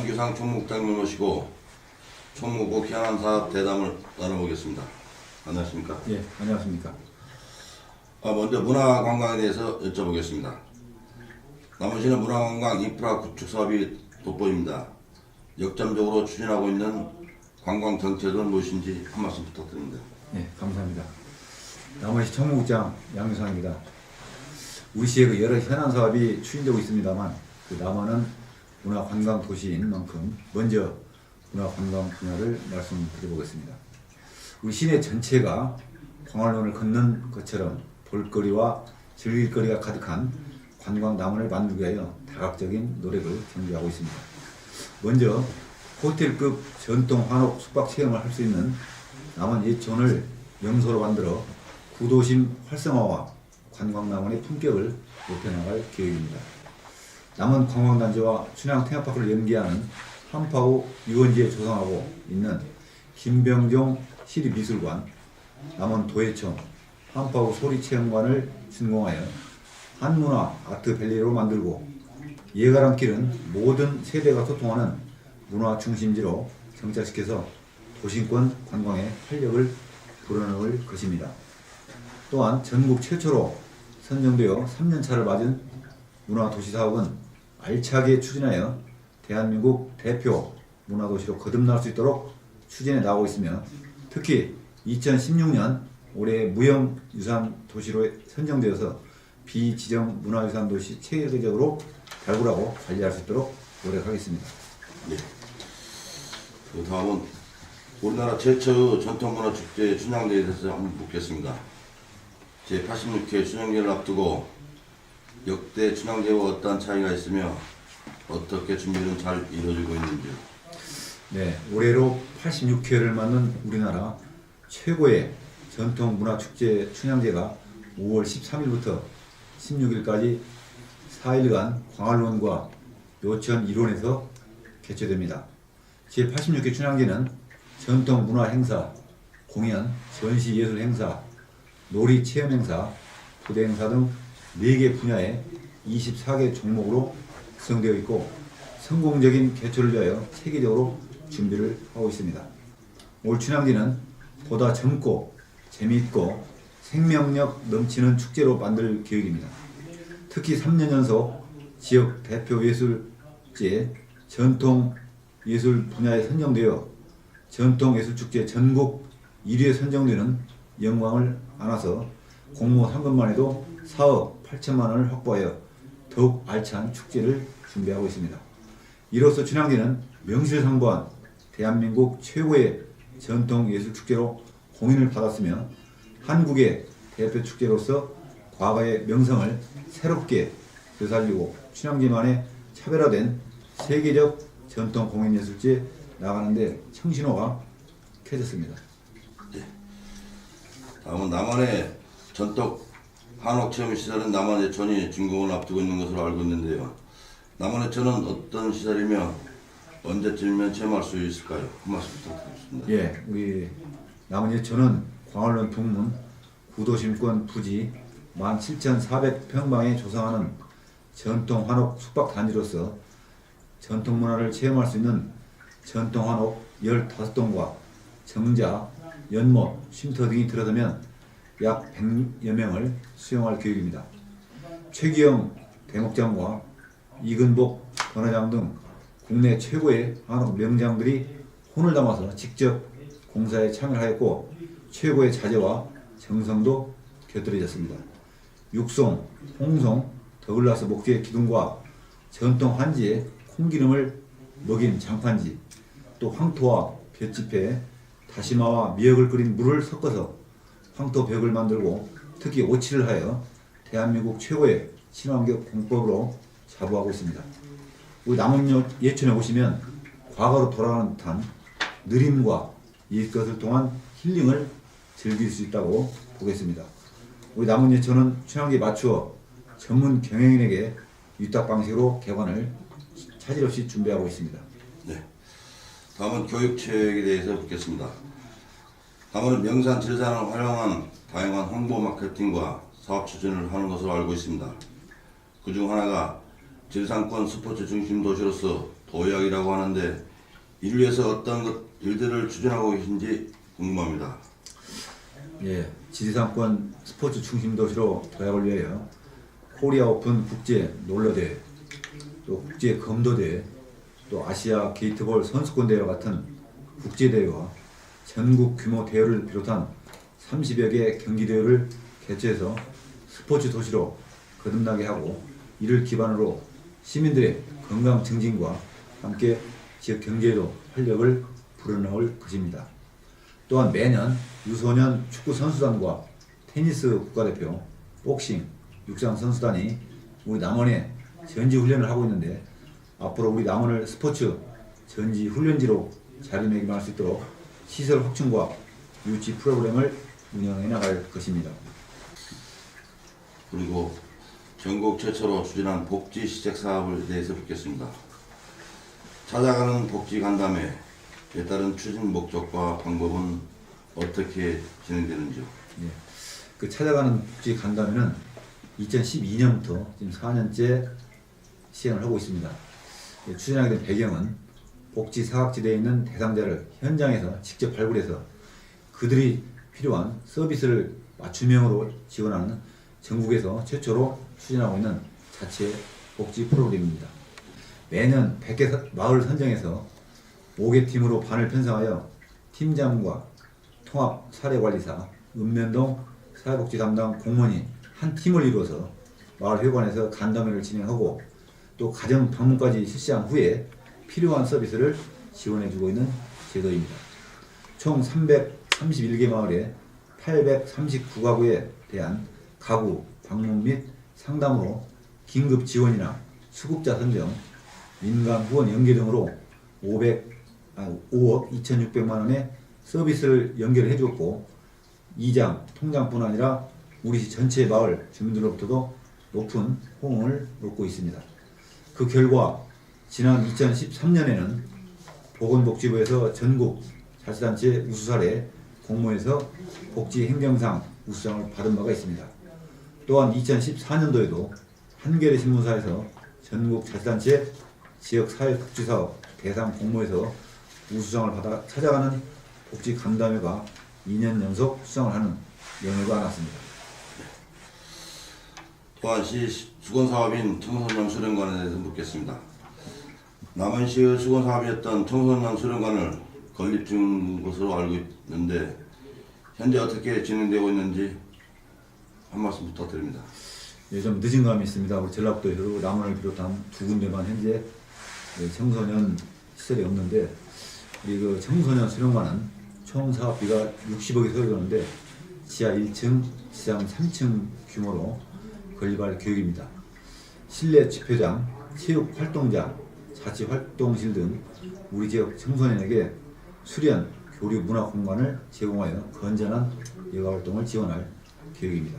한규상 총무국장님 모시고 총무국 현안 사업 대담을 나눠보겠습니다. 안녕하십니까? 예, 안녕하십니까? 먼저 문화관광에 대해서 여쭤보겠습니다. 남원시는 문화관광 인프라 구축 사업이 돋보입니다. 역점적으로 추진하고 있는 관광 정책은 무엇인지 한 말씀 부탁드립니다. 예, 감사합니다. 남원시 총무국장 양유상입니다. 우리 시의 그 여러 현안 사업이 추진되고 있습니다만 그 남원은 문화관광 도시인 만큼 먼저 문화관광 분야를 말씀드려보겠습니다. 우리 시내 전체가 광활론을 걷는 것처럼 볼거리와 즐길거리가 가득한 관광 남원을 만들기 위하여 다각적인 노력을 경주하고 있습니다. 먼저 호텔급 전통 한옥 숙박 체험을 할 수 있는 남원 예촌을 명소로 만들어 구도심 활성화와 관광 남원의 품격을 높여나갈 계획입니다. 남원 관광단지와 춘향 테마파크를 연계하는 한파후 유원지에 조성하고 있는 김병종 시립미술관, 남원 도예청, 한파후 소리체험관을 준공하여 한문화 아트밸리로 만들고 예가람길은 모든 세대가 소통하는 문화 중심지로 정착시켜서 도심권 관광에 활력을 불어넣을 것입니다. 또한 전국 최초로 선정되어 3년차를 맞은 문화도시사업은 알차게 추진하여 대한민국 대표 문화도시로 거듭날 수 있도록 추진해 나가고 있으며 특히 2016년 올해 무형유산도시로 선정되어서 비지정 문화유산도시 체계적으로 발굴하고 관리할 수 있도록 노력하겠습니다. 네. 그 다음은 우리나라 최초의 전통문화축제 춘향제에 대해서 한번 묻겠습니다. 제86회 춘향제를 앞두고 역대 춘향제와 어떠한 차이가 있으며 어떻게 준비는 잘 이루어지고 있는지요? 네, 올해로 86회를 맞는 우리나라 최고의 전통문화축제 춘향제가 5월 13일부터 16일까지 4일간 광활론과 요천 일원에서 개최됩니다. 제86회 춘향제는 전통문화행사, 공연, 전시예술행사, 놀이체험행사, 부대행사 등 4개 분야의 24개 종목으로 구성되어 있고 성공적인 개최를 위하여 체계적으로 준비를 하고 있습니다. 올 춘향제는 보다 젊고 재미있고 생명력 넘치는 축제로 만들 계획입니다. 특히 3년 연속 지역 대표 예술제 전통예술 분야에 선정되어 전통예술축제 전국 1위에 선정되는 영광을 안아서 공모 상금만 해도 4억 8천만 원을 확보하여 더욱 알찬 축제를 준비하고 있습니다. 이로써 춘향제는 명실상부한 대한민국 최고의 전통예술축제로 공인을 받았으며 한국의 대표축제로서 과거의 명성을 새롭게 되살리고 춘향제만의 차별화된 세계적 전통 공연예술제 나가는데 청신호가 켜졌습니다. 네. 다음은 남원의 전통 한옥체험시설은 남원예천이 준공을 앞두고 있는 것으로 알고 있는데요. 남원예천은 어떤 시설이며 언제쯤이면 체험할 수 있을까요? 한 말씀 부탁드리겠습니다. 예, 우리 남원예천은 광활론 북문 구도심권 부지 17,400평방에 조성하는 전통 한옥 숙박단지로서 전통문화를 체험할 수 있는 전통 한옥 15동과 정자, 연못, 쉼터 등이 들어서면 약 100여 명을 수용할 계획입니다. 최기영 대목장과 이근복 번화장 등 국내 최고의 한옥 명장들이 혼을 담아서 직접 공사에 참여하였고 최고의 자재와 정성도 곁들여졌습니다. 육송, 홍송, 더글라스 목재 기둥과 전통 한지에 콩기름을 먹인 장판지, 또 황토와 볏짚에 다시마와 미역을 끓인 물을 섞어서 황토벽을 만들고 특히 오칠을 하여 대한민국 최고의 친환경 공법으로 자부하고 있습니다. 우리 남원 예천에 오시면 과거로 돌아가는 듯한 느림과 이것을 통한 힐링을 즐길 수 있다고 보겠습니다. 우리 남원 예천은 춘향제에 맞추어 전문 경영인에게 위탁 방식으로 개관을 차질 없이 준비하고 있습니다. 네. 다음은 교육체육에 대해서 묻겠습니다. 남원은 명산 지리산을 활용한 다양한 홍보 마케팅과 사업 추진을 하는 것으로 알고 있습니다. 그중 하나가 지리산권 스포츠 중심 도시로서 오약이라고 하는데 이를 위해서 어떤 일들을 추진하고 계신지 궁금합니다. 예, 지리산권 스포츠 중심 도시로 도약을 위하여 코리아 오픈 국제 롤러대회, 또 국제 검도대회, 또 아시아 게이트볼 선수권 대회와 같은 국제대회와 전국 규모 대회를 비롯한 30여 개 경기대회를 개최해서 스포츠 도시로 거듭나게 하고, 이를 기반으로 시민들의 건강 증진과 함께 지역 경제에도 활력을 불어넣을 것입니다. 또한 매년 유소년 축구 선수단과 테니스 국가대표, 복싱, 육상 선수단이 우리 남원에 전지 훈련을 하고 있는데, 앞으로 우리 남원을 스포츠 전지 훈련지로 자리매김할 수 있도록 시설 확충과 유치 프로그램을 운영해 나갈 것입니다. 그리고 전국 최초로 추진한 복지 시책 사업에 대해서 묻겠습니다. 찾아가는 복지 간담회에 따른 추진 목적과 방법은 어떻게 진행되는지요? 예. 그 찾아가는 복지 간담회는 2012년부터 지금 4년째 시행을 하고 있습니다. 예, 추진하게 된 배경은 복지 사각지대에 있는 대상자를 현장에서 직접 발굴해서 그들이 필요한 서비스를 맞춤형으로 지원하는 전국에서 최초로 추진하고 있는 자체 복지 프로그램입니다. 매년 100개 마을 선정해서 5개 팀으로 반을 편성하여 팀장과 통합 사례관리사, 읍면동 사회복지 담당 공무원이 한 팀을 이루어서 마을 회관에서 간담회를 진행하고, 또 가정 방문까지 실시한 후에 필요한 서비스를 지원해주고 있는 제도입니다. 총 331개 마을에 839가구에 대한 가구, 방문 및 상담으로 긴급 지원이나 수급자 선정, 민간 후원 연계 등으로 5억 2,600만 원의 서비스를 연결해 주었고, 이장, 통장뿐 아니라 우리 시 전체 마을 주민들로부터도 높은 호응을 얻고 있습니다. 그 결과 지난 2013년에는 보건복지부에서 전국 자치단체 우수사례 공모에서 복지행정상 우수상을 받은 바가 있습니다. 또한 2014년도에도 한겨레 신문사에서 전국 자치단체 지역사회복지사업 대상 공모에서 우수상을 받아 찾아가는 복지 간담회가 2년 연속 수상을 하는 영예가 안았습니다. 또한 시 수건사업인 청소년 수련관에 대해서 묻겠습니다. 남원시의 수건사업이었던 청소년 수련관을 건립 중인 것으로 알고 있는데 현재 어떻게 진행되고 있는지 한 말씀 부탁드립니다. 예, 좀 늦은 감이 있습니다. 우리 전라북도에도 남원을 비롯한 두 군데만 현재 청소년 시설이 없는데, 우리 그 청소년 수련관은 총 사업비가 60억이 소요되는데 지하 1층, 지상 3층 규모로 건립할 계획입니다. 실내 집회장, 체육활동장, 자치활동실 등 우리 지역 청소년에게 수련, 교류 문화 공간을 제공하여 건전한 여가활동을 지원할 계획입니다.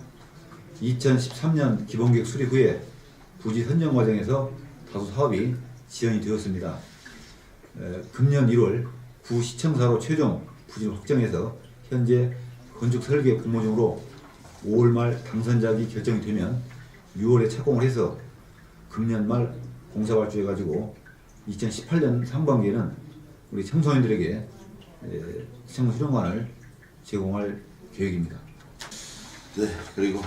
2013년 기본계획 수립 후에 부지 선정 과정에서 다수 사업이 지연이 되었습니다. 금년 1월 구시청사로 최종 부지를 확정해서 현재 건축 설계 공모 중으로 5월 말 당선작이 결정이 되면 6월에 착공을 해서 금년 말 공사 발주해가지고 2018년 상반기에는 우리 청소년들에게 청소년관을 제공할 계획입니다. 네, 그리고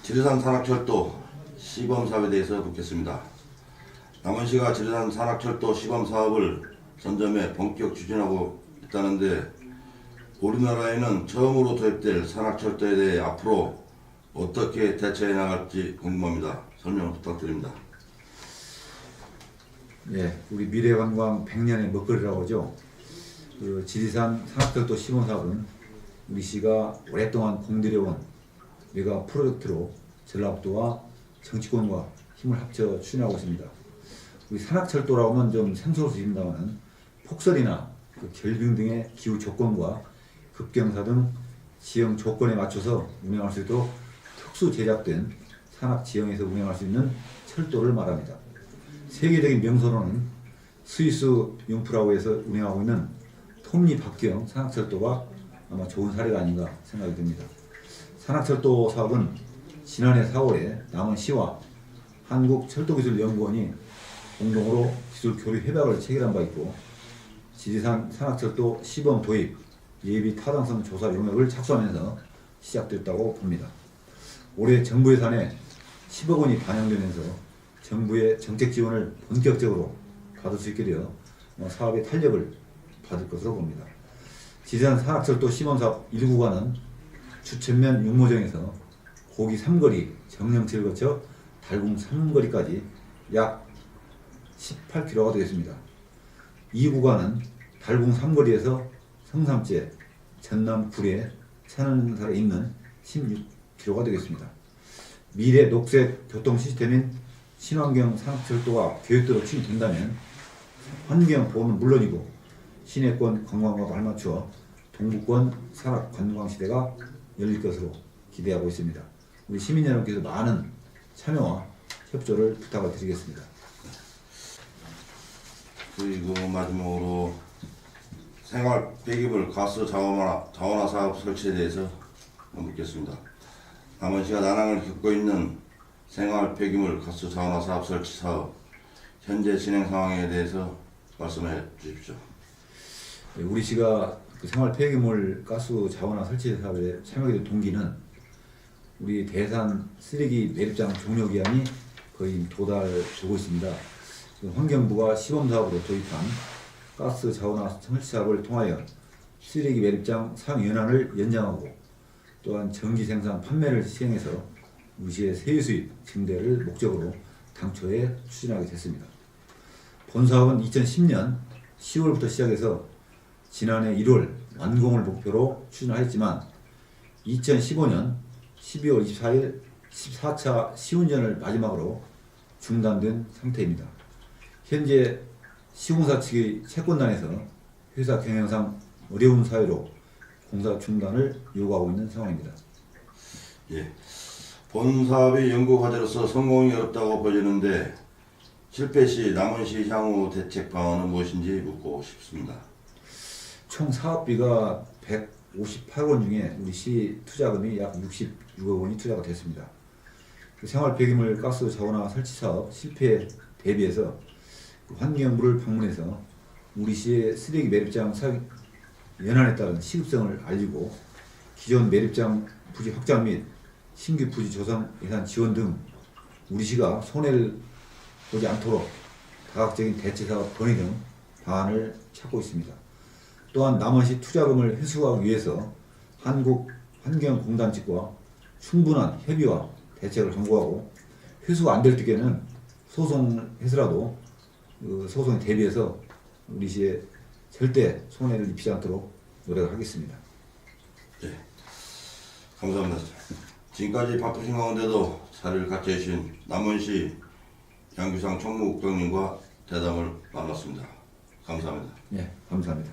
지리산 산악철도 시범 사업에 대해서 묻겠습니다. 남원시가 지리산 산악철도 시범 사업을 전점에 본격 추진하고 있다는데 우리나라에는 처음으로 도입될 산악철도에 대해 앞으로 어떻게 대처해 나갈지 궁금합니다. 설명 부탁드립니다. 예, 우리 미래관광 100년의 먹거리라고 하죠. 그 지리산 산악철도 시범 사업은 우리 시가 오랫동안 공들여온 메가 프로젝트로 전라북도와 정치권과 힘을 합쳐 추진하고 있습니다. 우리 산악철도라고 하면 좀 생소할 수 있습니다만 폭설이나 그 결빙 등의 기후 조건과 급경사 등 지형 조건에 맞춰서 운행할 수 있도록 특수 제작된 산악 지형에서 운행할 수 있는 철도를 말합니다. 세계적인 명소로는 스위스 융프라우에서 운행하고 있는 톱니바퀴형 산악철도가 아마 좋은 사례가 아닌가 생각이 듭니다. 산악철도 사업은 지난해 4월에 남원시와 한국철도기술연구원이 공동으로 기술 교류 협약을 체결한 바 있고 지리산 산악철도 시범 도입 예비 타당성 조사 용역을 착수하면서 시작됐다고 봅니다. 올해 정부 예산에 10억 원이 반영되면서 정부의 정책 지원을 본격적으로 받을 수 있게 되어 사업의 탄력을 받을 것으로 봅니다. 지리산 산악철도 시범사업 1구간은 주천면 육모정에서 고기 삼거리 정령치를 거쳐 달궁 삼거리까지 약 18km가 되겠습니다. 2구간은 달궁 삼거리에서 성삼제 전남 구례 천안사에 있는 16km가 되겠습니다. 미래 녹색 교통 시스템인 친환경 산악철도가 계획대로 추진된다면 환경 보호는 물론이고 시내권 관광과 발맞추어 동부권 산악 관광 시대가 열릴 것으로 기대하고 있습니다. 우리 시민 여러분께서 많은 참여와 협조를 부탁을 드리겠습니다. 그리고 마지막으로 생활 폐기물 가스 자원화 사업 설치에 대해서 묻겠습니다. 남원시가 난항을 겪고 있는 생활 폐기물 가스 자원화 사업 설치 사업 현재 진행 상황에 대해서 말씀해 주십시오. 우리 시가 그 생활 폐기물 가스 자원화 설치 사업에 참여하게 된 동기는 우리 대산 쓰레기 매립장 종료 기한이 거의 도달되고 있습니다. 환경부가 시범사업으로 도입한 가스 자원화 설치 사업을 통하여 쓰레기 매립장 사용 연한을 연장하고 또한 전기 생산 판매를 시행해서 우리시의 세유 수입 증대를 목적으로 당초에 추진하게 됐습니다. 본 사업은 2010년 10월부터 시작해서 지난해 1월 완공을 목표로 추진하였지만 2015년 12월 24일 14차 시운전을 마지막으로 중단된 상태입니다. 현재 시공사 측의 채권단에서 회사 경영상 어려운 사유로 공사 중단을 요구하고 있는 상황입니다. 예. 본 사업의 연구 과제로서 성공이 어렵다고 보이는데 실패 시 남원시 향후 대책 방안은 무엇인지 묻고 싶습니다. 총 사업비가 158억 원 중에 우리 시 투자금이 약 66억 원이 투자가 됐습니다. 생활 폐기물 가스 자원화 설치 사업 실패에 대비해서 환경부를 방문해서 우리 시의 쓰레기 매립장 사용 연한에 따른 시급성을 알리고 기존 매립장 부지 확장 및 신규 부지 조성 예산 지원 등 우리 시가 손해를 보지 않도록 다각적인 대체사업 건의 등 방안을 찾고 있습니다. 또한 남원시 투자금을 회수하기 위해서 한국환경공단 측과 충분한 협의와 대책을 강구하고 회수가 안 될 때에는 소송을 해서라도 그 소송에 대비해서 우리 시에 절대 손해를 입히지 않도록 노력을 하겠습니다. 네, 감사합니다. 지금까지 바쁘신 가운데도 자리를 같이 해주신 남원시 양규상 총무국장님과 대담을 나눴습니다. 감사합니다. 네, 감사합니다.